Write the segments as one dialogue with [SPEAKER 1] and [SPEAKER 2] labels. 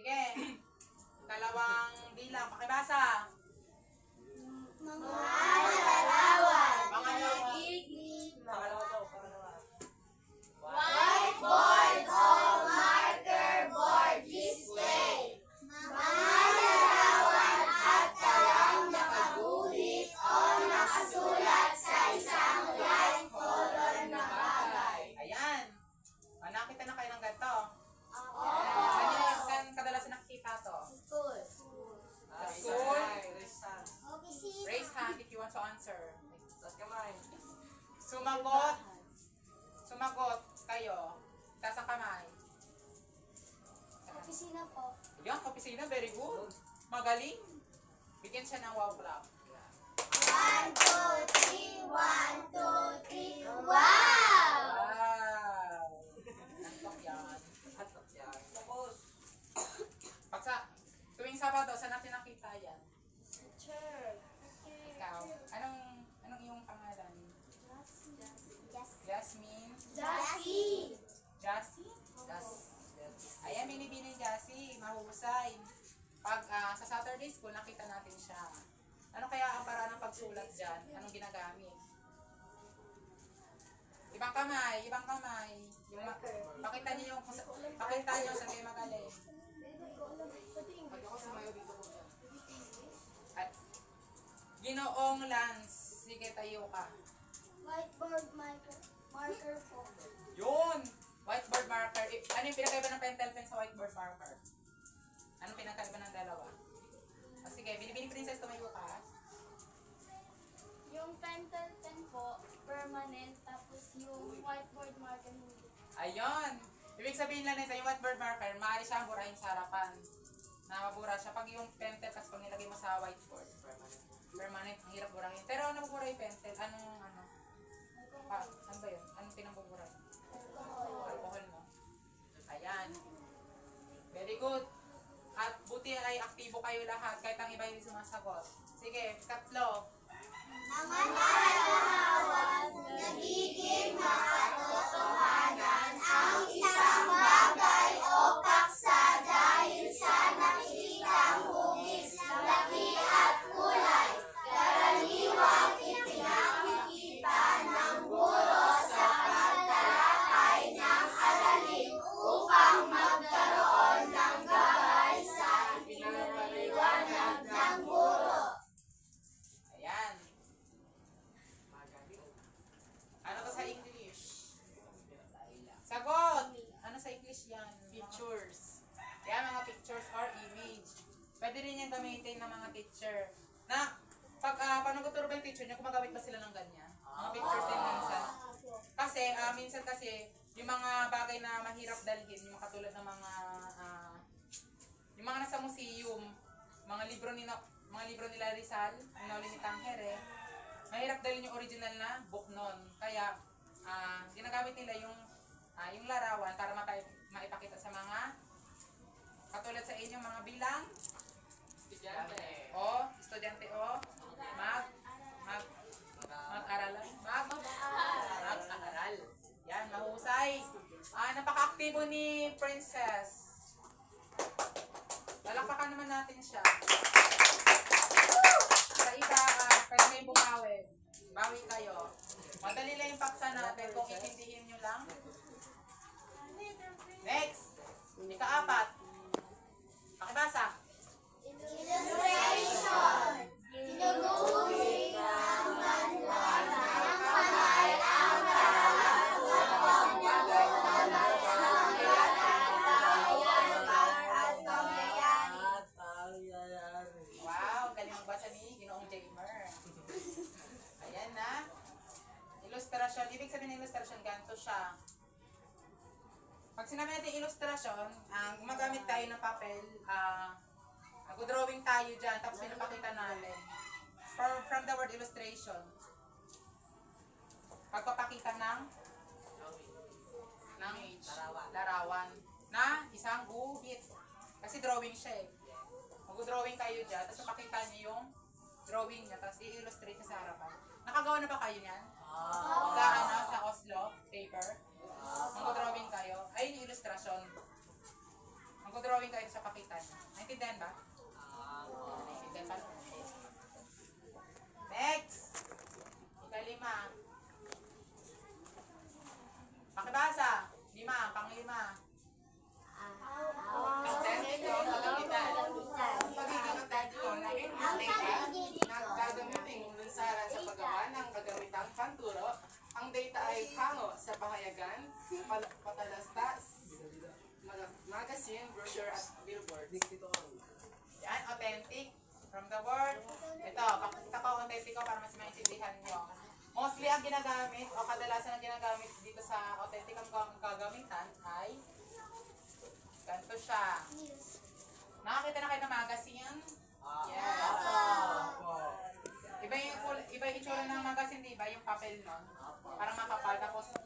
[SPEAKER 1] Sige. Dalawang bilang. Pakibasa.
[SPEAKER 2] Mga larawan.
[SPEAKER 1] Mga larawan.
[SPEAKER 2] Whiteboard o marker board display. Mga larawan at talang nakaguhit o nakasulat sa isang light color na bagay.
[SPEAKER 1] Ayan. Nakita na kayo ng ganito.
[SPEAKER 2] Oo.
[SPEAKER 1] Saan kadalasan nakikita to?
[SPEAKER 2] School.
[SPEAKER 1] Sa school?
[SPEAKER 2] Opisina.
[SPEAKER 1] Raise hand if you want to answer.
[SPEAKER 3] kamay.
[SPEAKER 1] Sumagot kayo. Taas ang kamay.
[SPEAKER 2] Opisina po.
[SPEAKER 1] Yan, opisina. Very good. Magaling. Bigyan siya ng wow clap.
[SPEAKER 2] 1, 2, 3. 1, 2, 3. Wow!
[SPEAKER 1] Wow! Antok yan.
[SPEAKER 3] Atok yan. Focus.
[SPEAKER 1] Tuwing Sabado, saan natin nakita yan?
[SPEAKER 2] Teacher.
[SPEAKER 1] Ikaw. Anong iyong pangalan? Jasmine?
[SPEAKER 2] Jassy.
[SPEAKER 1] Jassy? Ayan, binibini Jassy. Mahusay. Pag sa Saturday school, nakita natin siya. Ano kaya ang paraan ng pagsulat dyan? Anong ginagamit? Ibang kamay. Pakita niyo sa kayo magaling. At Ginoong Lance, sige tayo ka.
[SPEAKER 2] Whiteboard marker po.
[SPEAKER 1] Yun! Whiteboard marker. Ano yung pinakaiba ng pentel pen sa whiteboard marker? Anong pinakaiba ng dalawa? Sige, Binibini Princess, tumayo ka.
[SPEAKER 2] Yung pentel pen po, permanent, tapos yung whiteboard marker hindi.
[SPEAKER 1] Ayun! Ibig sabihin lang nito, yung whiteboard marker, maaari siyang burahin sa harapan. Mabura siya. Pag yung pentel, kasi pag nilagay mo sa whiteboard, permanent, ang hirap burahin. Pero ano nabubura yung pentel? Ano ba yun? Anong pinambubura? Alcohol mo. Ayan. Very good. At buti ay aktibo kayo lahat, kahit ang iba hindi sumasagot. Sige, tatlo.
[SPEAKER 2] Mga larawan, nagiging makatotohanan ang isang bagay o paksa dahil sa nakikitang hugis, laki at kulay. Karaniwang ipinakikita ng guro sa pagtalakay ng aralin upang magkaroon ng gabay sa ipinapaliwanag ng guro.
[SPEAKER 1] Ayan. Ano to sa English? Sagot! Ano sa English yan? Pictures. Yan, mga pictures or image. Pwede rin yan gamitin ng mga teacher. Na, pag paano tuturo ba yung teacher niya, gumagamit ba sila ng ganyan? Mga pictures din minsan. Kasi, minsan kasi, yung mga bagay na mahirap dalhin, yung katulad ng yung mga nasa museum, mga libro nila Rizal, yung nauli ni Tangere, mahirap dalhin yung original na book nun. Kaya, ginagamit nila yung larawan para maipakita sa mga katulad sa inyo mga bilang estudyante mag-aral. Yan, mahusay. Napaka-aktibo ni Princess. Lalakpakan naman natin siya. Sa iba, pwede kayong bumawi. Bawi kayo. Madali lang yung paksa natin kung itindihin nyo lang. Next. Ika-4. Pakibasa.
[SPEAKER 2] Illustration. Tinuguhit ng manual ng kamay ang karanasan at pangyayari.
[SPEAKER 1] Wow, galing magbasa ni Ginoong Jamer. Ayan na. Illustration. Ibig sabihin ng illustration, ganito siya. Pag sinabi natin illustration, gumagamit tayo ng papel, nag-drawing tayo dyan, tapos pinapakita natin. From the word illustration. Pagpapakita ng larawan na isang guhit. Kasi drawing siya eh. Mag-drawing kayo dyan, tapos papakita niyo yung drawing niya, tapos i-illustrate niya sa harapan. Nakagawa na ba kayo niyan? Sa Oslo paper? Mag-drawing kayo. Ayun yung illustration. Mag-drawing kayo tayo sa pakita niya. Naintindihan ba? Naintindihan pa? Next! Ikalima. Pakibasa. Lima, panglima. Authentic o kagamitan. Ang pagiging authentic o nagkagamiting lunsara sa paggawa ng kagamitang panturo. Ang data ay hango sa pahayagan, patalastas, magazine, brochure at billboard. Yan, authentic. From the word. Ito, pakita ko authentic ko para mas maintindihan nyo. Mostly ang ginagamit o kadalasan ang ginagamit dito sa authentic ang gagamitan ay ganito siya. Nakakita na kayo ng magazine? Yes. Iba yung itsura ng magazine, di ba? Yung papel nun. Parang makapal. Tapos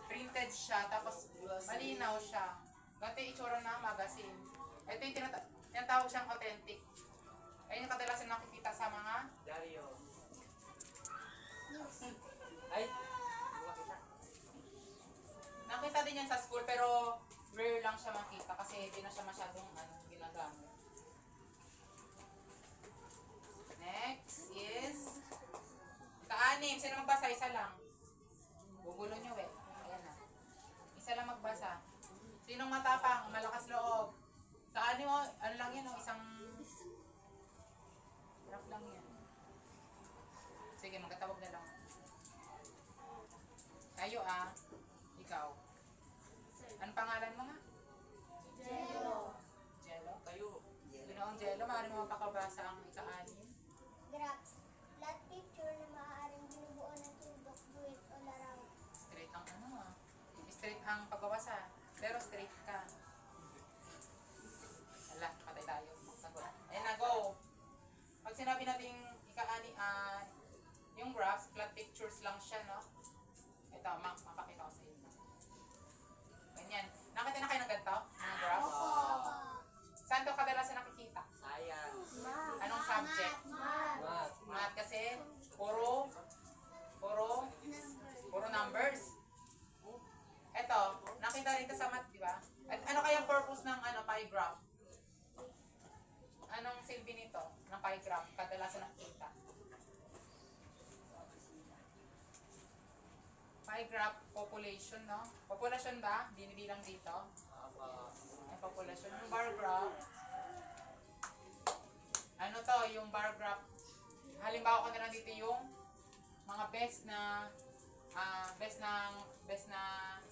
[SPEAKER 1] printed siya. Tapos malinaw siya. Ganito yung itsura ng magazine. Ito yung tinatawag siyang authentic. Ayun yung kadalasan nakikita sa mga
[SPEAKER 3] Dario. Ay!
[SPEAKER 1] nakita din yan sa school pero rare lang siya makita kasi hindi na siya masyadong ginagamit. Next is ka-anim. Sino magbasa? Isa lang. Gugulo nyo eh. Ayan na. Isa lang magbasa. Sinong matapang? Malakas loob. Ka-anim mo, ano lang yun? Isang rap lang yan. Sige, magkatawag na lang. Kayo ikaw. Ano pangalan mo nga?
[SPEAKER 2] Jello.
[SPEAKER 1] Jello? Kayo. Ginoong Jello, maaari mo mapakabasa ang ika-anim.
[SPEAKER 2] Graphs. Flat picture na maaaring binubuo ng tuldok, guhit o larawan.
[SPEAKER 1] Straight ang straight ang pagkawasa. Pero straight ka. Ala, patay tayo. Magsagot. Ayan na, go! Pag sinabi natin ika-ani, yung graphs, flat pictures lang siya, no? Ito, mapakita ko sa inyo. Ganyan. Nakita na kayo ng ganito? Ng graph? Saan to kadalasan nakikita?
[SPEAKER 3] Science.
[SPEAKER 1] Anong subject?
[SPEAKER 3] Math.
[SPEAKER 1] Math kasi puro numbers. Ito, nakita rin sa math, di ba? At ano kaya purpose ng pie graph? Anong silbi nito ng pie graph? Kadalasan nakikita. Pie graph, population, no? Population ba? Binibilang dito. Ay, population. Yung bar graph, ano to, yung bar graph, halimbawa ko na lang dito yung mga best na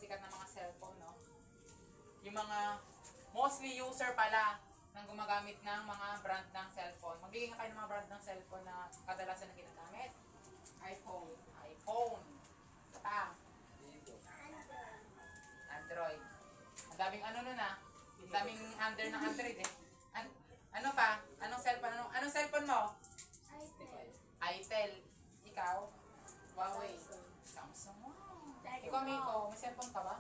[SPEAKER 1] sikat na mga cellphone, no? Yung mga mostly user pala nang gumagamit ng mga brand ng cellphone. Magbigay nga kayo ng mga brand ng cellphone na kadalasan na ginagamit. iPhone. Android. Ang daming nun Ang daming under ng Android eh. Ano pa? Anong cellphone mo? Itel. Ikaw? Huawei. Samsung. Ikaw, Miko, may cellphone ka ba?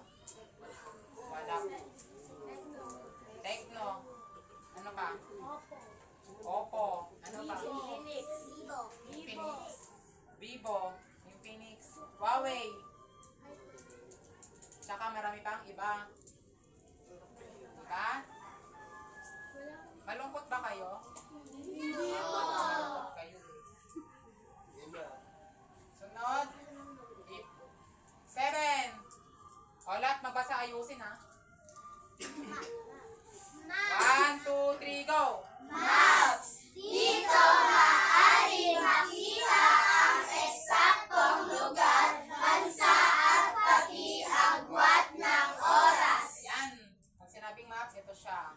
[SPEAKER 1] Wala. Tecno. Ano pa? Oppo. Ano pa? Infinix. Vivo. Infinix. Huawei. Tsaka marami pang iba. Diba? Malungkot ba kayo? Malungkot kayo. Sunod. 7. O, lahat magbasa, ayusin ha. 1, 2, 3, go!
[SPEAKER 2] Maps! Dito maaari makita ang eksaktong lugar, bansa at pati agwat ng oras.
[SPEAKER 1] Yan. Pag sinabing maps, ito siya.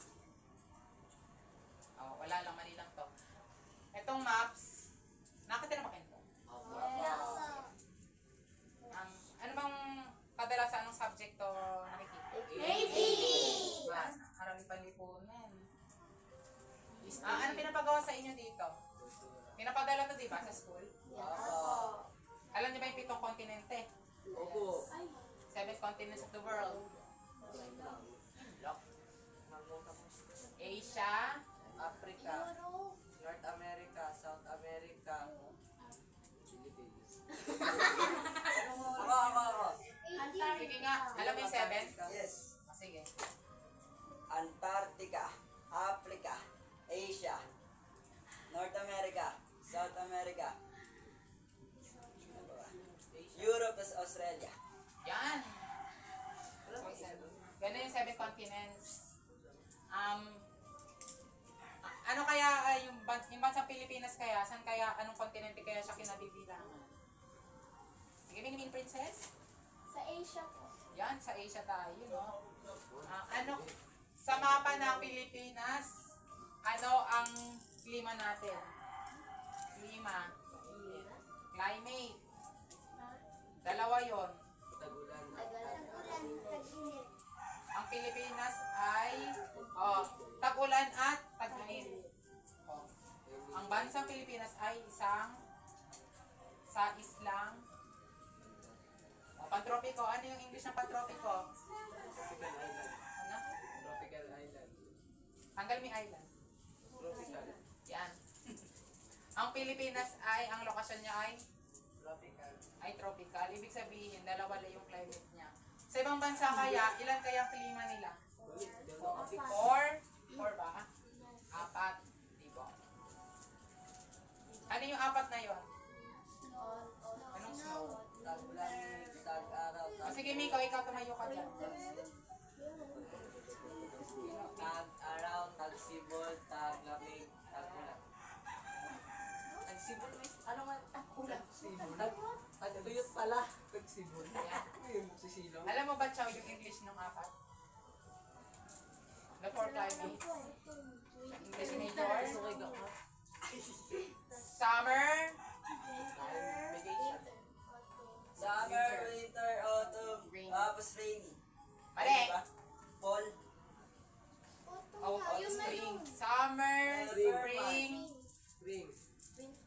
[SPEAKER 1] Oh, wala lang, mali lang to. Itong maps, nakita na ba kayo ito? Ano bang kadalasan ng subject to nakikita? Harami panlipunan. Ano pinapagawa sa inyo dito? Pinapadala to, di ba, sa school? Alam niyo ba yung 7 kontinente?
[SPEAKER 3] Opo.
[SPEAKER 1] 7 continents of the world. Asia,
[SPEAKER 3] Africa. North America. South America. Ako.
[SPEAKER 1] sige nga, alam mo yung 7?
[SPEAKER 3] Yes.
[SPEAKER 1] Sige.
[SPEAKER 4] Antarctica, Africa, Asia, North America, South America, Europe, tas Australia.
[SPEAKER 1] Yan. Ganun yung 7 continents. Ano kaya yung bansang Pilipinas kaya? Saan kaya, anong kontinente kaya siya kinabibilangan? Sige, Minimin Princess?
[SPEAKER 2] Sa Asia po.
[SPEAKER 1] Yan, sa Asia tayo, no? Sa mapa ng Pilipinas, ano ang klima natin? Klima. Climate. Dalawa yon.
[SPEAKER 3] Tagulan.
[SPEAKER 2] Tagulan, tag-init.
[SPEAKER 1] Ang Pilipinas ay tag-ulan at tag-init. Ang bansang Pilipinas ay isang sa islang pantropiko. Ano yung English ng pantropiko?
[SPEAKER 3] Tropical island.
[SPEAKER 1] Ano?
[SPEAKER 3] Tropical island.
[SPEAKER 1] Tanggal may island.
[SPEAKER 3] Tropical.
[SPEAKER 1] Yan. Ang Pilipinas ay, ang lokasyon niya
[SPEAKER 3] Tropical.
[SPEAKER 1] ay tropical. Ibig sabihin, dalawa lang yung climate niya. Sa ibang bansa kaya, ilan kaya ang klima nila? 4 ba? 4. Diba? Ano yung 4 na yon? Anong snow?
[SPEAKER 3] Tag-ulan, tag-araw,
[SPEAKER 1] O sige, Miko, ikaw tumayo ka dyan.
[SPEAKER 3] tag-araw, tag-sibol, tag-lamig, tag-ulan.
[SPEAKER 1] Nagsibol, ano man? Ulan.
[SPEAKER 3] Tag-tuyot pala. Tag-sibol. Yung sisilong.
[SPEAKER 1] Alam mo ba, Chow, yung English ng 4? The 4 climates. English major. Summer.
[SPEAKER 3] Vacation.
[SPEAKER 4] Summer, winter, autumn,
[SPEAKER 1] Rain.
[SPEAKER 4] tapos rainy.
[SPEAKER 1] Mali.
[SPEAKER 4] Diba? Fall,
[SPEAKER 1] Spring. Summer, spring,
[SPEAKER 3] Spring.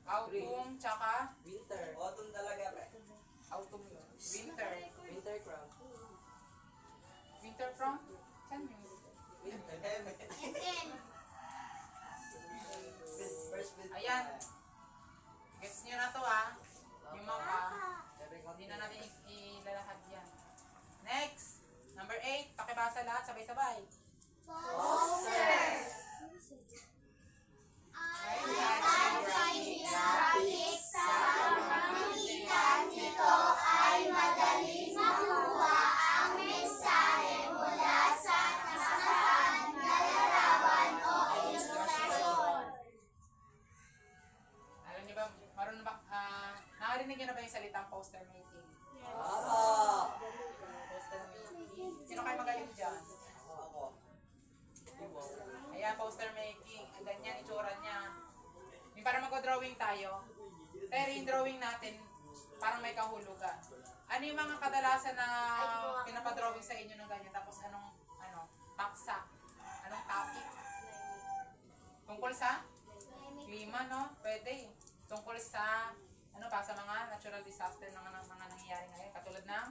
[SPEAKER 1] autumn, tsaka
[SPEAKER 3] Winter.
[SPEAKER 4] autumn talaga pre.
[SPEAKER 1] autumn yun. Winter.
[SPEAKER 3] Winter crown.
[SPEAKER 1] Winter from? Saan yung
[SPEAKER 3] Winter.
[SPEAKER 4] First with
[SPEAKER 1] Ayan. Gets nyo na to yung mga hindi na natin ilalahad yan. Next, number 8, pakibasa lahat sabay-sabay.
[SPEAKER 2] Posters. Ang graphic sa pamamagitan nito ay madaling makuha ang mensahe mula sa nasasaan na larawan o ilustrasyon.
[SPEAKER 1] Alam niyo ba, marunong ba, nakarinig niyo na ba yung salitang poster making?
[SPEAKER 4] Ako.
[SPEAKER 1] Poster making. Sino kayo magaling dyan?
[SPEAKER 4] Ako.
[SPEAKER 1] Ayan, poster making. Ang ganyan, itsura niya. Yung parang mag-drawing tayo. Pero yung drawing natin, parang may kahulugan. Ano yung mga kadalasan na pinapadrawing sa inyo ng ganyan? Tapos paksa? Anong topic? Tungkol sa? Klima, no? Pwede. Tungkol sa, sa mga natural disaster na mga nangyayari ngayon. Katulad ng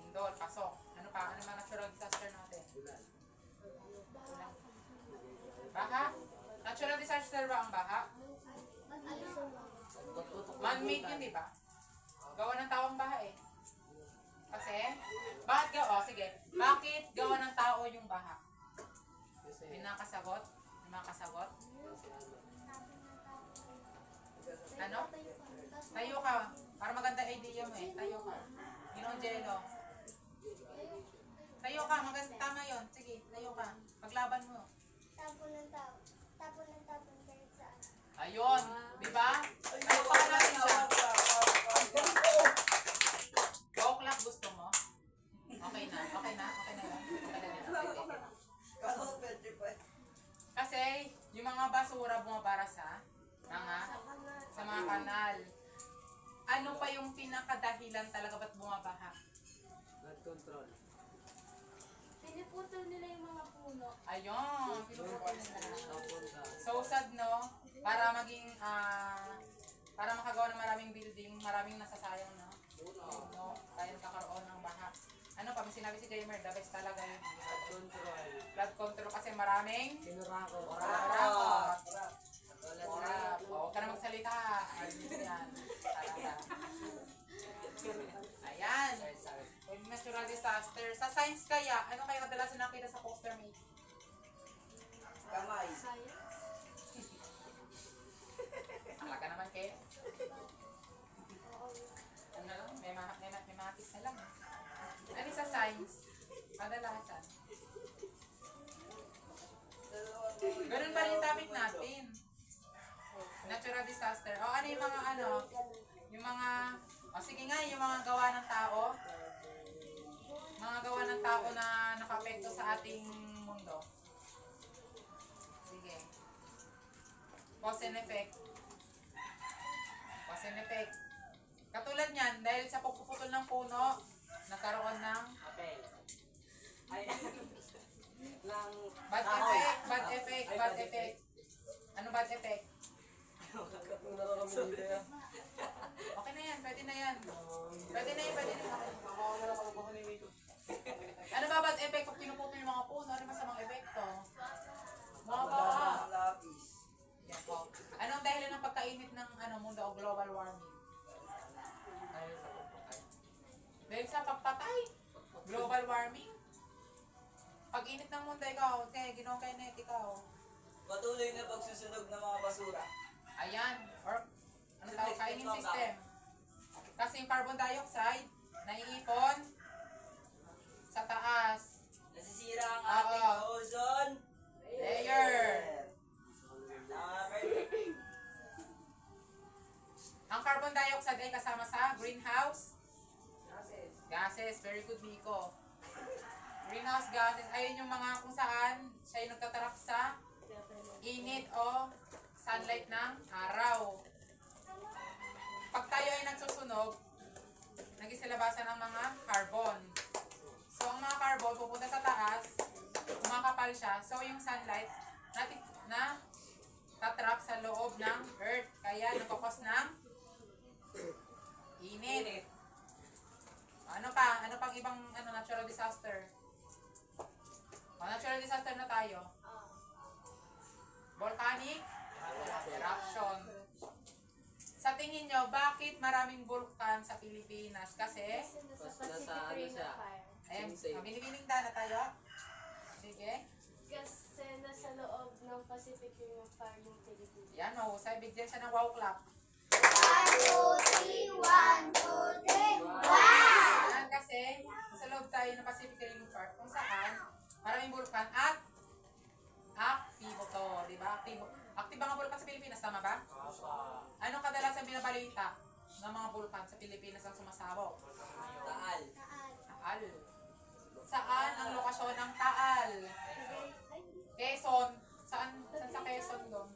[SPEAKER 1] Indol, pasok. Ano pa? Ano mga natural disaster natin?
[SPEAKER 3] Ulan.
[SPEAKER 1] Baha? Natural disaster ba ang baha? Man-made yun, di ba? Gawa ng tao ang baha eh. Kasi, bakit sige. Bakit gawa ng tao yung baha?
[SPEAKER 3] Kasi
[SPEAKER 1] May nakasagot? May makasagot? Ano? Tayo ka. Para maganda idea mo eh. Tayo ka. Ginong Jello. Tayo ka. Maganda. Tama yun. Sige, tayo ka. Paglaban mo.
[SPEAKER 2] Tapon ng tao. Tapon ng tapon kahit saan.
[SPEAKER 1] Ayun. Di ba? Tayo pa natin siya. Joke lang. Gusto mo? Okay na. Okay na. Okay na lang. Okay na lang.
[SPEAKER 4] Kalo, pwede pa.
[SPEAKER 1] Kasi, yung mga basura bumabara sa mga kanal. Ano pa yung pinakadahilan talaga ba't bumabaha?
[SPEAKER 3] flood control.
[SPEAKER 2] Piniputol nila yung mga puno.
[SPEAKER 1] Ayun, pinupukol nila.
[SPEAKER 3] Napunta.
[SPEAKER 1] So sad, no? Para maging, para makagawa ng maraming building, maraming nasasayang, no? No, tayo nagkakaroon ng baha. Ano pa, may sinabi si Jamer, the best talaga yun.
[SPEAKER 3] Flood control.
[SPEAKER 1] Flood control kasi maraming
[SPEAKER 3] Sinurako.
[SPEAKER 1] orat.
[SPEAKER 3] Tulad
[SPEAKER 1] Orat. Huwag ka na magsalita. Ayun yan. Talaga. Ayan.
[SPEAKER 3] Sorry.
[SPEAKER 1] Pwede na natural disaster. Sa science kaya, ano kayo kadalasan nakita sa poster mate?
[SPEAKER 4] Kamay.
[SPEAKER 1] Alaga naman kayo. Ano lang, may matis na lang. Ano sa science? Kadalasan. Ganun pa rin yung topic natin. Natural disaster. O ano yung mga ano? Yung mga, o sige nga, yung mga gawa ng tao. Mga gawa ng tao na nakapekto sa ating mundo. Sige. Cause and effect. Cause and effect. Katulad niyan, dahil sa pagpuputol ng puno, nagkaroon ng
[SPEAKER 3] Apel. Ay, lang.
[SPEAKER 1] bad effect, bad effect, bad effect. Ano bad effect? Okay na yan, pwede na yan. Pwede na yan, pwede na yan. Ano ba bad effect pag pinuputol yung mga puno? Ano masamang epekto? Mga baha.
[SPEAKER 4] Lapis.
[SPEAKER 1] Yan po. Anong dahilan ng pagkainit ng mundo o global warming? Dahil sa pagpatay. Global warming. Pag-init ng mundo, ikaw, okay, ginokainet, ikaw.
[SPEAKER 4] Patuloy na pagsusunog ng mga basura.
[SPEAKER 1] Ayan. Or, ano tawag, kainin system. Kasi yung carbon dioxide, naiipon sa taas.
[SPEAKER 4] Nasisira ang ating
[SPEAKER 1] Oo.
[SPEAKER 4] ozone
[SPEAKER 1] Layer. Ang carbon dioxide ay kasama sa greenhouse gases. Very good, Miko. Greenhouse gases, ayun yung mga kung saan siya yung nagtatarap sa init o sunlight ng araw. Pag tayo ay nagsusunog, nagisilabasan ang mga carbon. So, ang mga carbon pupunta sa taas, kumakapal siya. So, yung sunlight na tatrap sa loob ng earth. Kaya nagkakos ng init. Ano pa? Ano pang ibang natural disaster? Natural disaster na tayo. Volcanic eruption. Sa tingin nyo, bakit maraming vulkan sa Pilipinas? Kasi,
[SPEAKER 3] Nasa ano siya?
[SPEAKER 1] ayun,
[SPEAKER 3] Same.
[SPEAKER 1] bilibining na tayo. Sige.
[SPEAKER 5] Kasi nasa loob ng Pacific Ring of Fire yung Pilipinas.
[SPEAKER 1] Yan, mahusay. Bigyan siya ng wow clap.
[SPEAKER 2] 1, 2, 3, 1, 2, 3, wow!
[SPEAKER 1] Yan, kasi, sa loob tayo ng Pacific Ring of Fire, kung saan, maraming vulkan at aktibo to, di ba? Aktibo. Aktibo ang vulkan sa Pilipinas, tama ba? Anong kadalasan binabalita ng mga vulkan sa Pilipinas ang sumasabog?
[SPEAKER 4] Taal.
[SPEAKER 1] Taal. Saan ang lokasyon ng Taal? Quezon. Saan sa Quezon doon?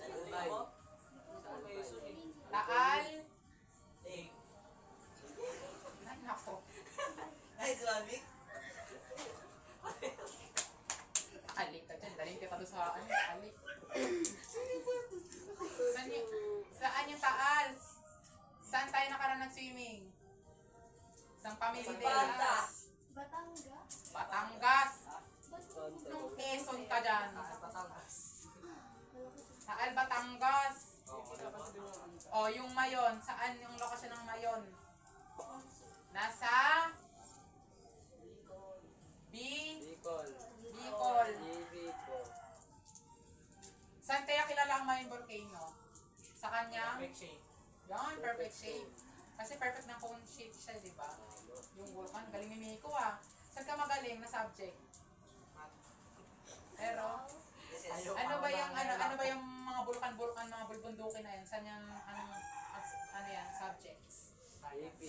[SPEAKER 3] Albay.
[SPEAKER 1] Taal.
[SPEAKER 4] Lake.
[SPEAKER 1] Ay, nako.
[SPEAKER 4] Nice one, Vic.
[SPEAKER 1] Alik ka dyan. Daling kita doon sa alik. Saan yung Taal? Saan tayo nakaraan nag-swimming? Isang family day.
[SPEAKER 4] Batangas.
[SPEAKER 5] Batangas?
[SPEAKER 1] Batangas. Nung Quezon ka dyan. Taal, Batangas. O, yung Mayon. Saan yung lokasyon ng Mayon? Nasa
[SPEAKER 3] Bicol.
[SPEAKER 1] Bicol.
[SPEAKER 3] Bicol.
[SPEAKER 1] Saan kaya kilala ang Mayon volcano? Sa kanyang
[SPEAKER 3] Perfect shape.
[SPEAKER 1] yan, perfect shape. Kasi perfect ng cone shape siya, di ba? Yung vulkan, galing ni Miko ah. Saan ka magaling na subject? Pero, ano ba yung mga bulkan-bulkan, mga bulbundukin na yan? Saan yung, ano yan, subjects?
[SPEAKER 3] AP.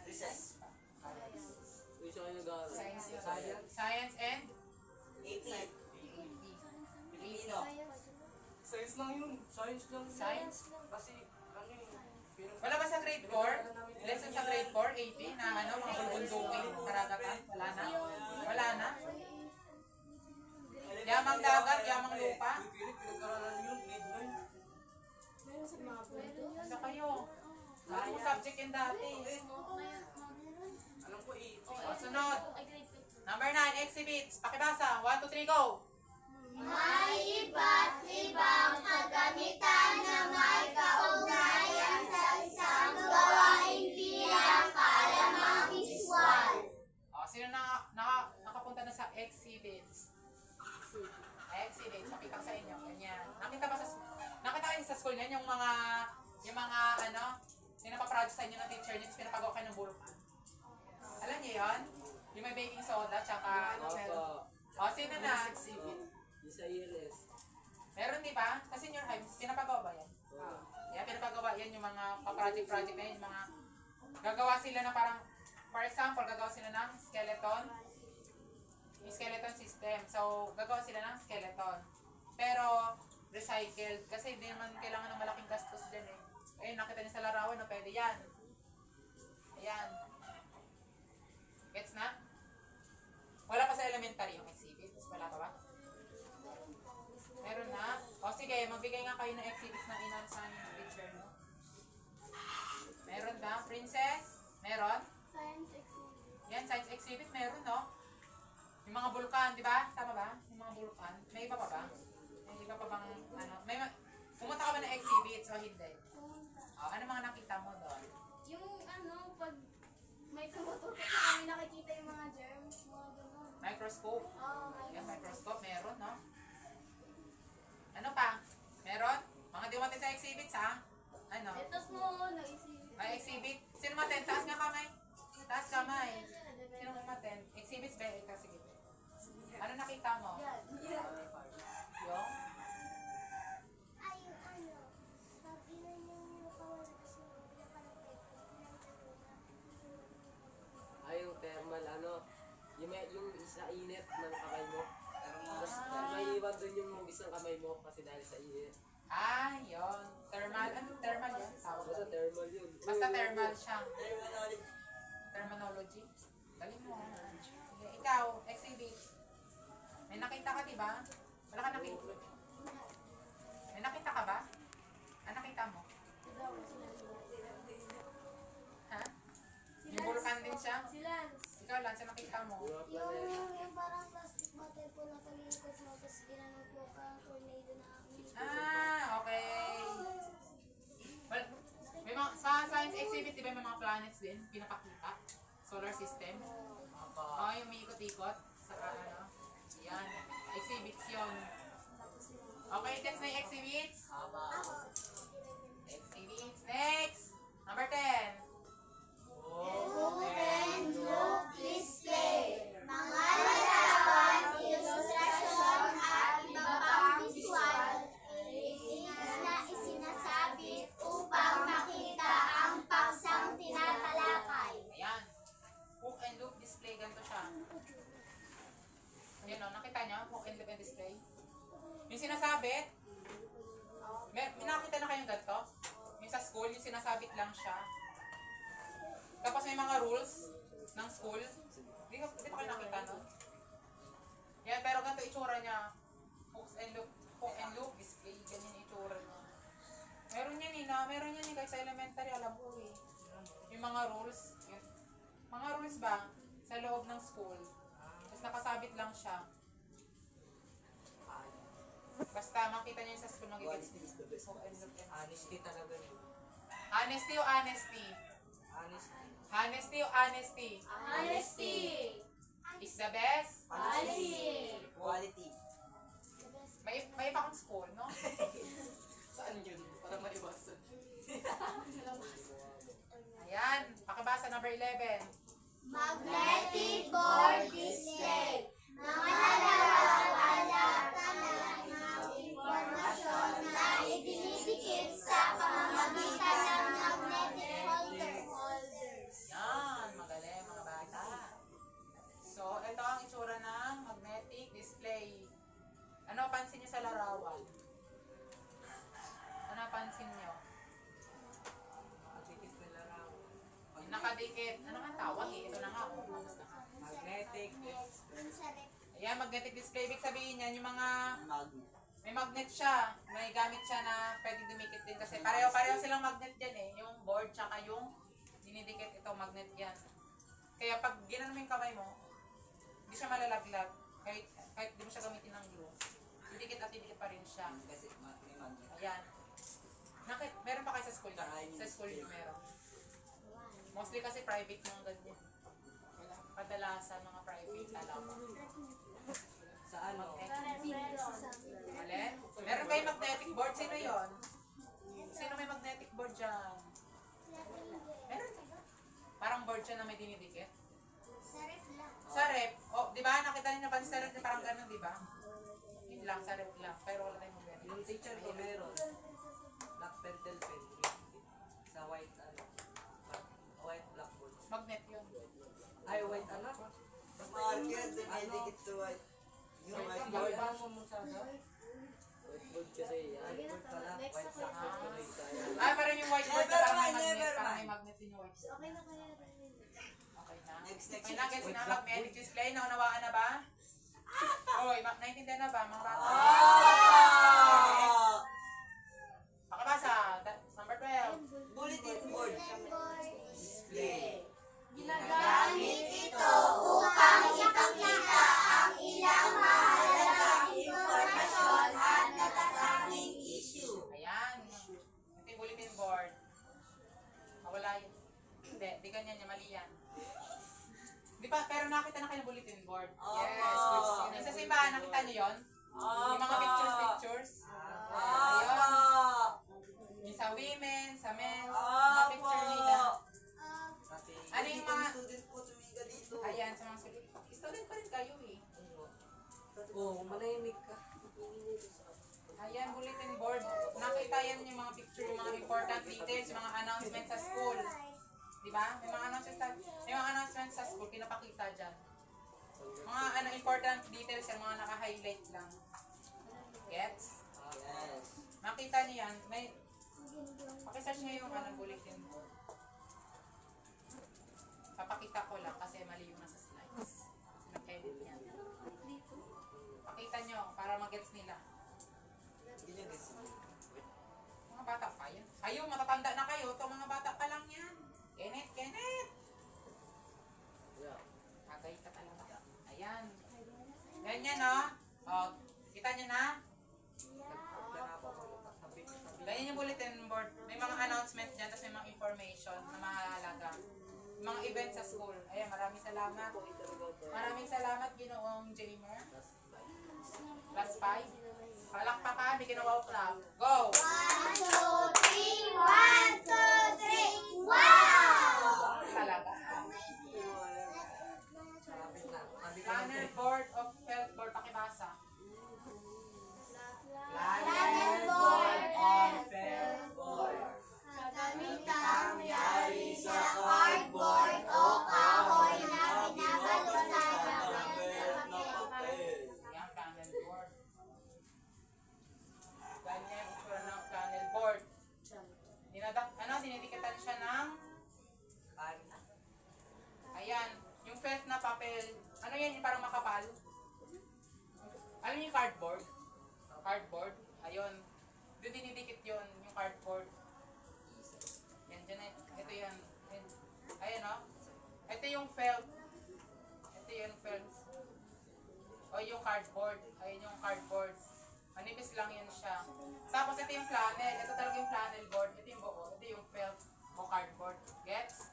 [SPEAKER 4] Recess.
[SPEAKER 3] Uy, siya kayo nag-aaral.
[SPEAKER 1] Science and
[SPEAKER 4] AP.
[SPEAKER 1] AP.
[SPEAKER 4] Pilipino.
[SPEAKER 3] Science lang yun. Science lang yun.
[SPEAKER 1] Science?
[SPEAKER 3] Kasi, ano yun?
[SPEAKER 1] Wala ba sa grade 4? Lesson sa grade 4, AP, na mga bulbundukin, karagatan? Wala na? Wala na? Yamang dagat, yamang lupa?
[SPEAKER 3] Pinag-aralan yun. Grade 9.
[SPEAKER 5] Meron sa mga bundok.
[SPEAKER 1] Ano kayo? Ano po subject yun dati?
[SPEAKER 3] Alam ko AP.
[SPEAKER 1] O, sunod.
[SPEAKER 5] Ay, grade 2.
[SPEAKER 1] Number 9, exhibits. Pakibasa. 1, 2, 3, go!
[SPEAKER 2] May iba't ibang kagamitan na may kaugnayan sa isang gawaing bilang kaalamang
[SPEAKER 1] school niyan, yung mga ano, pinapaproject sa inyo ng teacher niyo, tapos pinapagawa kayo ng bulkan. Alam niyo yun? Yung may baking soda, tsaka ano, meron.
[SPEAKER 3] Opo.
[SPEAKER 1] O, sino na?
[SPEAKER 3] Exhibit. Yung sa ELS.
[SPEAKER 1] Meron di ba? Sa senior high, pinapagawa ba yan? Yan, pinapagawa yan yung mga pa-project na yun, yung mga gagawa sila na parang, for example, gagawa sila ng skeleton, yung skeleton system. So, gagawa sila ng skeleton. Pero, recycled. Kasi hindi naman kailangan ng malaking gastos dyan eh. Eh, nakita niyo sa larawan na pwede yan. Ayan. Gets na? Wala pa sa elementary yung exhibits. Wala pa ba? Meron na? O sige, magbigay nga kayo ng exhibits na inansahan yung picture mo. Meron na? Princess? Meron?
[SPEAKER 5] Science exhibit.
[SPEAKER 1] Yan, science exhibit meron, no? Yung mga bulkan, di ba? Tama ba? Yung mga bulkan. May iba pa ba? May iba pa bang, ano? Pumunta ka ba ng exhibits o hindi? O, ano mga nakita mo doon?
[SPEAKER 5] Yung ano, pag may tumututok sa kami, nakikita yung mga germs, mga gano'n.
[SPEAKER 1] Microscope.
[SPEAKER 5] Oh,
[SPEAKER 1] Yan, microscope. Meron, no? Ano pa? Meron? Mga dumating sa exhibits, ha? Ano?
[SPEAKER 5] Ito mo, nag-exhibit.
[SPEAKER 1] May exhibit? Sino maten? Taas nga kamay. Taas kamay. Sino maten? Exhibits ba? Ikaw, sige. Ano nakita mo?
[SPEAKER 5] Yan. Yan.
[SPEAKER 1] Yung?
[SPEAKER 2] Ay, yung ano, sabi na yung nakawala kasi pinapalagay ko.
[SPEAKER 3] Ay, yung thermal, ano. Yung isa init ng kamay mo. Tapos may iwan dun yung isang kamay mo kasi dahil sa init.
[SPEAKER 1] Ah, yun. Thermal. Ano thermal yan? Tawag
[SPEAKER 3] Basta
[SPEAKER 1] doon.
[SPEAKER 3] thermal yun.
[SPEAKER 1] Basta thermal siya.
[SPEAKER 4] Terminology.
[SPEAKER 1] Terminology. Galing mo. Sige, ikaw, exhibit. May nakita ka, diba? Wala ka nakita. May nakita ka ba? Ano nakita mo? Ha? Yung vulkan din siya?
[SPEAKER 5] Si Lance.
[SPEAKER 1] Ikaw lang, sa nakita mo.
[SPEAKER 2] Yung parang plastic bottle po na palikot mo, tapos ginanong po ka tornado na
[SPEAKER 1] Ah, okay. Well, may mga, sa science exhibit, di ba may mga planets din? Pinapakita. Solar system. Oo, yung may ikot-ikot. Sa ano. Yan. Exhibits yun. Okay, that's na yung exhibits. Exhibits. Next! Number 10.
[SPEAKER 2] Open look display. Mga larawan, ilustrasyon at iba pang visual na isinasabit upang makita ang paksang tinatalakay.
[SPEAKER 1] Ayan. Hook and loop display. Ganito siya. Ayan o, nakita niyo? Hook and loop and display. Yung sinasabit, may nakita na kayong ganito? Yung sa school, yung sinasabit lang siya. Tapos may mga rules ng school. Di pa kayo nakita, no? Yan, pero ganito itsura niya. Hook and loop display. Ganyan yung itsura niya. Meron yan eh, meron yan eh, guys, sa elementary, alam ko eh. Yung mga rules. Yun. Mga rules ba? Sa loob ng school. Tapos nakasabit lang siya. Basta makita niyo sa school
[SPEAKER 4] Honesty is the best.
[SPEAKER 1] Hook and loop and
[SPEAKER 3] Honesty talaga yun.
[SPEAKER 1] honesty o honesty?
[SPEAKER 3] Honesty.
[SPEAKER 1] Honesty o honesty?
[SPEAKER 5] Honesty.
[SPEAKER 1] Is the best?
[SPEAKER 5] Honesty.
[SPEAKER 4] Quality.
[SPEAKER 1] May iba kang school, no? Saan yun? Para maiwasan. Ayan, pakibasa number 11.
[SPEAKER 2] Magnetic board display. Mga larawan ng impormasyon na idinidikit sa pamamagitan ng magnetic holders.
[SPEAKER 1] Yan, magaling mga bata. So, ito ang itsura ng magnetic display. Ano pansin niyo sa larawan? Ano pansin niyo?
[SPEAKER 3] Pagkikit na laraw.
[SPEAKER 1] Yung nakadikit. Ano nga tawag eh? Ito na nga. Oh, tapos na nga.
[SPEAKER 3] Magnetic.
[SPEAKER 2] Yung sa rep.
[SPEAKER 1] Ayan, magnetic display. Ibig sabihin yan, yung mga
[SPEAKER 4] Magnet.
[SPEAKER 1] may magnet siya. May gamit siya na pwedeng dumikit din kasi pareho-pareho silang magnet dyan eh. Yung board tsaka yung dinidikit ito, magnet yan. Kaya pag ginano mo yung kamay mo, hindi siya malalaglag. Kahit di mo siya gamitin ng glue. Didikit at didikit pa rin siya.
[SPEAKER 4] Kasi may magnet.
[SPEAKER 1] Ayan. Meron pa kayo sa school? Sa school yung meron. Mostly kasi private yung ganyan. Wala. Kadalasan mga private, alam mo.
[SPEAKER 3] Sa ano?
[SPEAKER 1] Alin? Meron kayo magnetic board. Sino yon? Sino may magnetic board dyan? Meron. Parang board siya na may dinidikit.
[SPEAKER 2] Sa ref lang.
[SPEAKER 1] Sa rep, oh, di ba? Nakita niyo pa sa rep na parang ganun, di ba? Yun lang, sa rep lang. Pero wala tayong magnetic.
[SPEAKER 3] Yung teacher ko meron. Black pentel pen. Sa white, ano. White blackboard.
[SPEAKER 1] Magnet yun.
[SPEAKER 3] Ay, white, ano?
[SPEAKER 4] Marker, then may dikit sa white. Yung whiteboard.
[SPEAKER 3] Whiteboard kasi, whiteboard pala.
[SPEAKER 5] Next
[SPEAKER 3] White
[SPEAKER 5] na
[SPEAKER 3] blackboard.
[SPEAKER 1] Ah, parang yung whiteboard na
[SPEAKER 4] Never
[SPEAKER 1] parang may
[SPEAKER 4] mind,
[SPEAKER 1] magnet.
[SPEAKER 4] never
[SPEAKER 1] Parang may
[SPEAKER 4] mind.
[SPEAKER 1] magnet din yung whiteboard.
[SPEAKER 5] Okay na kaya rin.
[SPEAKER 1] Okay na.
[SPEAKER 4] Next,
[SPEAKER 1] Okay na, guys,
[SPEAKER 3] Wait,
[SPEAKER 1] na
[SPEAKER 3] black
[SPEAKER 1] magnetic display. Naunawaan na ba? Hoy, naintindihan na ba, mga bata?
[SPEAKER 4] Ah!
[SPEAKER 1] Pakabasa. Number 12.
[SPEAKER 4] Bulletin board.
[SPEAKER 2] Display.
[SPEAKER 5] Ginagamit
[SPEAKER 2] Ito upang ipakita ang ilang mahalagang impormasyon at natatanging issue.
[SPEAKER 1] Ayan. Ito yung bulletin board. Wala yun. Hindi, di ganyan yan. Mali yan. Di ba, pero nakita na kayo ng bulletin board. Yes.
[SPEAKER 4] Opo.
[SPEAKER 1] Yung sa simbahan, nakita niyo yun? Yung mga pictures.
[SPEAKER 4] Apa!
[SPEAKER 1] Yung sa women, sa men, mga picture nila. Ano yung mga-
[SPEAKER 4] student po tumiga dito.
[SPEAKER 1] Ayan, sa mga student. Student pa rin kayo eh.
[SPEAKER 3] Oh, manahimik ka.
[SPEAKER 1] Ayan, bulletin board. Nakita yan yung mga picture, yung mga important details, yung mga announcements sa school. Di ba? May mga announcements sa school, pinapakita dyan. Mga important details yung mga naka-highlight lang. Gets?
[SPEAKER 4] Yes.
[SPEAKER 1] Makita niyo yan. May, pakisearch niyo yung bulletin board. Papakita ko lang kasi mali yung nasa slides. Sinag-edit yan. Pakita niyo para mag-gets nila. Mga bata pa yan. Kayo, matatanda na kayo. Ito, mga bata pa lang yan. Kenneth! Agay ka talaga. Ayan. Ganyan, no? O, kita niyo na? Ganyan yung bulletin board. May mga announcement dyan, tapos may mga information na mahalaga. Mga events sa school. Ayan, maraming salamat. Maraming salamat, Ginoong Jamer. Class 5. Palakpakan, may ginawa clap. Go!
[SPEAKER 2] 1, 2, 3, 1, 2, 3, wow!
[SPEAKER 1] Talaga. Planner Board of Health Board, pakibasa.
[SPEAKER 2] Planner board and
[SPEAKER 5] Gagamitan
[SPEAKER 2] yari sa cardboard o kahoy na binabalutan ng
[SPEAKER 1] Ayan, panel board. Ganyan, itsura ng panel board. Dinidikatan siya ng, ayan, yung felt na papel. Ano yan, yung parang makapal? Alam niyo yung cardboard? Cardboard? Ayun. Doon dinidikit yun, yung cardboard. Yan, dyan eh. Ito yan. Yan. Ayan, o. Ito yung felt. Ito yung felt. O yung cardboard. Ayun yung cardboard. Manipis lang yan siya. Tapos ito yung flannel. Ito talaga yung flannel board. Ito yung buo. Ito yung felt o cardboard. Gets?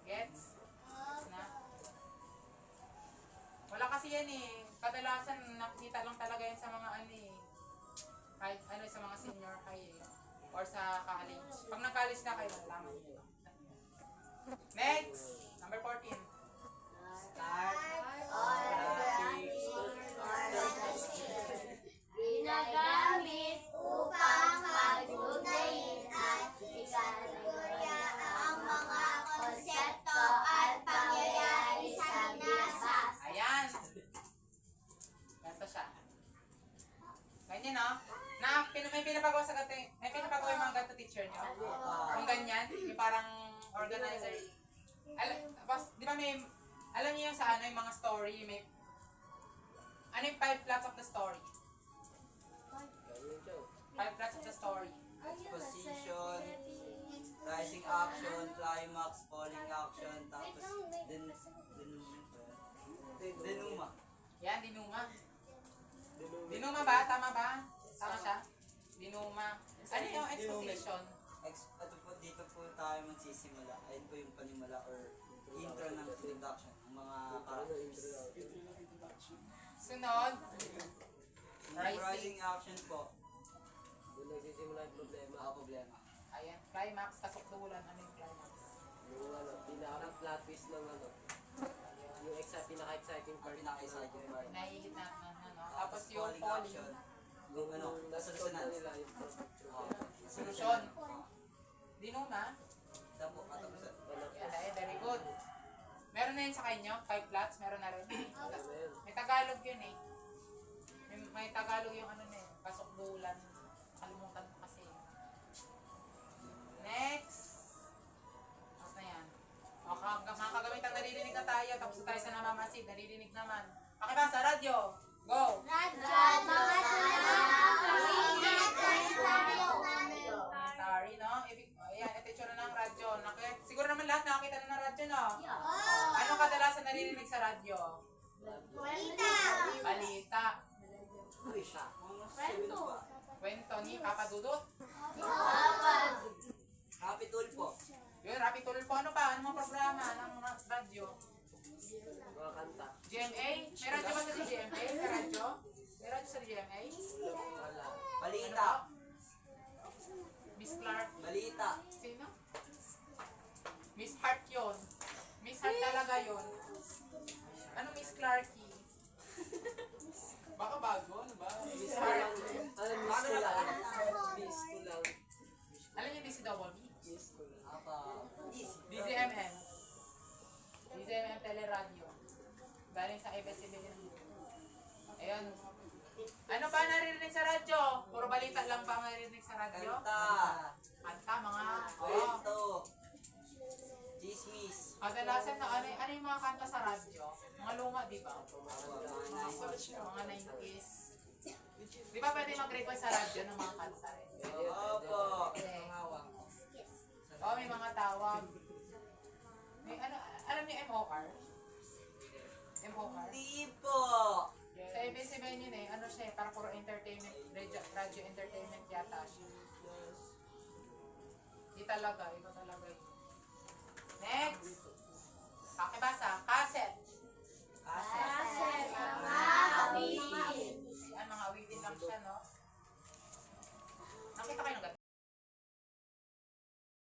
[SPEAKER 1] Gets? Gets na? Wala kasi yan eh. Kadalasan nakikita lang talaga yan sa mga ano eh. Kahit ano sa mga senior high eh. Or sa college. Pag nag-college na kayo, nalaman nyo lang. Next! Number 14.
[SPEAKER 2] ginagamit upang pagdudayin at ikalagurya ang mga konsepto at pangyayari sa binasa.
[SPEAKER 1] Ayan. Ganito siya. Ganyan, no? May pinapagawa sa gato, may pinapagawa yung mga gato teacher nyo. Yung ganyan, yung parang organizer. Di ba may, alam niyo yung sa ano, yung mga story, may, ano yung 5 plots of the story? 5 plots of the story.
[SPEAKER 4] Exposition, rising action, climax, falling action, tapos denuma.
[SPEAKER 1] Yan, dinuma. Dinuma ba? Tama ba? Tama siya? Dinuma. Ano yung exposition?
[SPEAKER 4] Ito po, dito po tayo magsisimula. Ayun po yung panimula or intro ng introduction, ang mga characters.
[SPEAKER 1] Sunod.
[SPEAKER 4] Rising action po.
[SPEAKER 3] Doon nagsisimula yung problema.
[SPEAKER 4] Problema.
[SPEAKER 1] Ayan, climax, kasukdulan. Ano yung climax?
[SPEAKER 3] Yung ano, pinaka-plot twist ng ano. Yung pinaka-exciting
[SPEAKER 4] Ang
[SPEAKER 3] part.
[SPEAKER 4] pinaka-exciting part.
[SPEAKER 1] Nahihigit na, no? Tapos yung
[SPEAKER 4] falling
[SPEAKER 1] falling.
[SPEAKER 4] action. Yung ano,
[SPEAKER 3] nasa na
[SPEAKER 4] solusyonan.
[SPEAKER 3] nila yung
[SPEAKER 1] Solusyon. Dinuma.
[SPEAKER 4] Tapo, katapusan.
[SPEAKER 1] Yeah, very good. Meron na yun sa kanyo? 5 plots? Meron na rin?
[SPEAKER 3] Ano yun?
[SPEAKER 1] May Tagalog yun eh. May Tagalog yung ano na yun. Kasukdulan. Kalimutan ko kasi. Next. Tapos na yan. O, mga kagamitang naririnig na tayo. Tapos na tayo sa namamasid. Naririnig naman. Pakibasa, radyo. Go!
[SPEAKER 2] Radyo, mga tulang,
[SPEAKER 1] Elementary, no? Ayan, ito yung tsura ng radyo. Siguro naman lahat nakakita na ng radyo, no? Anong kadalasan naririnig sa radyo?
[SPEAKER 2] Balita.
[SPEAKER 1] Balita.
[SPEAKER 4] Uy, siya. Mga seminar pa.
[SPEAKER 1] Kwento ni Papa Dudut.
[SPEAKER 4] Happy Tulpo.
[SPEAKER 1] Yun, Rapi Tulpo. Ano pa? Ano mga programa ng radyo?
[SPEAKER 3] Mga kanta.
[SPEAKER 1] GMA? May radyo ba sa GMA? May radyo? May radyo sa GMA?
[SPEAKER 3] Wala.
[SPEAKER 4] Balita.
[SPEAKER 1] Miss Clark.
[SPEAKER 4] Balita.
[SPEAKER 1] Sino? Miss Hart yun. Miss Hart talaga yun. Ano Miss Clarky? Baka bago, ano ba? Miss
[SPEAKER 3] Miss ko
[SPEAKER 1] Hart.
[SPEAKER 3] lang. Ano, miss ko lang. Miss ko lang.
[SPEAKER 1] Alam niyo DCW?
[SPEAKER 3] Miss ko lang.
[SPEAKER 4] Apa. Easy.
[SPEAKER 1] DZMM. DZMM Teleradio. Galing sa ABS-CBN. Ayun. Ano pa naririnig sa radyo? Puro balita lang ba ang naririnig sa radyo?
[SPEAKER 4] Kanta.
[SPEAKER 1] Kanta, mga...
[SPEAKER 4] Kwento. Chismis.
[SPEAKER 1] Kadalasan na ano yung mga kanta sa radyo? Mga luma, di ba? Mga 90s. Di ba pwede mag-request sa radyo ng mga kanta rin?
[SPEAKER 4] Opo.
[SPEAKER 1] Oo, may mga tawag. May ano, alam niyo MOR? MOR?
[SPEAKER 4] Hindi po.
[SPEAKER 1] Sa ABS-CBN yun eh, ano siya eh, para puro entertainment, radio entertainment yata siya. Di talaga, iba talaga yun. Next! Pakibasa.